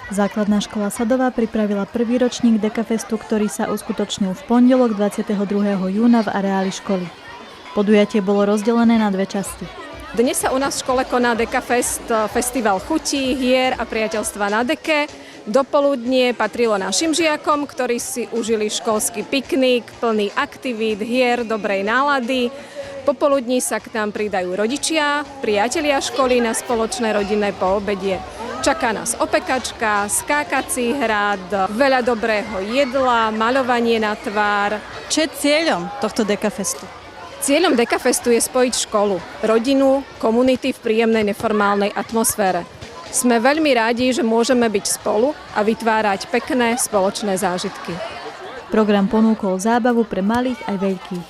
Základná škola Sadová pripravila prvý ročník Dekafestu, ktorý sa uskutočnil v pondelok 22. júna v areáli školy. Podujatie bolo rozdelené na dve časti. Dnes sa u nás v škole koná Dekafest, festival chutí, hier a priateľstva na deke. Dopoludnie patrilo našim žiakom, ktorí si užili školský piknik, plný aktivít, hier, dobrej nálady. Popoludní sa k nám pridajú rodičia, priatelia školy na spoločné rodinné poobedie. Čaká nás opekačka, skákací hrad, veľa dobrého jedla, maľovanie na tvár. Čo je cieľom tohto Dekafestu? Cieľom Dekafestu je spojiť školu, rodinu, komunity v príjemnej neformálnej atmosfére. Sme veľmi rádi, že môžeme byť spolu a vytvárať pekné spoločné zážitky. Program ponúkol zábavu pre malých aj veľkých.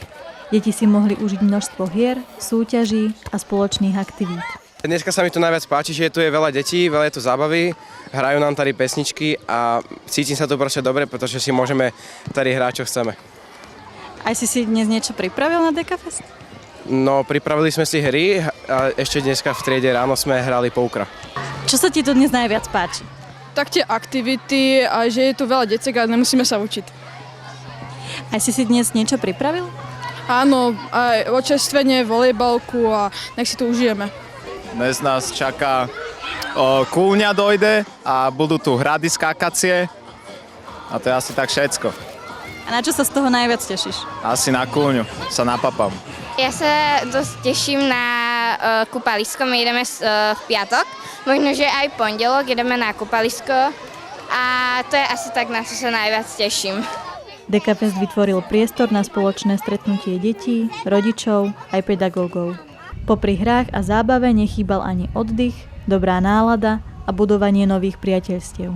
Deti si mohli užiť množstvo hier, súťaží a spoločných aktivít. Dneska sa mi tu najviac páči, že tu je veľa detí, veľa je tu zábavy, hrajú nám tady pesničky a cítim sa tu proste dobre, pretože si môžeme tady hrať, čo chceme. Aj si dnes niečo pripravil na Dekafest? No, pripravili sme si hry a ešte dneska v triede ráno sme hrali poukra. Čo sa ti tu dnes najviac páči? Tak tie aktivity a že je tu veľa decek a nemusíme sa učiť. Aj si dnes niečo pripravil? Áno, aj očerstvenie, volejbalku a nech si tu užijeme. Dnes nás čaká kúľňa dojde a budú tu hrady skákacie a to je asi tak všetko. A na čo sa z toho najviac tešíš? Asi na kúľňu sa napapám. Ja sa dosť teším na kúpalisko, my ideme v piatok, možno, že aj pondelok ideme na kúpalisko a to je asi tak, na čo sa najviac teším. Dekafest vytvoril priestor na spoločné stretnutie detí, rodičov aj pedagógov. Popri hrách a zábave nechýbal ani oddych, dobrá nálada a budovanie nových priateľstiev.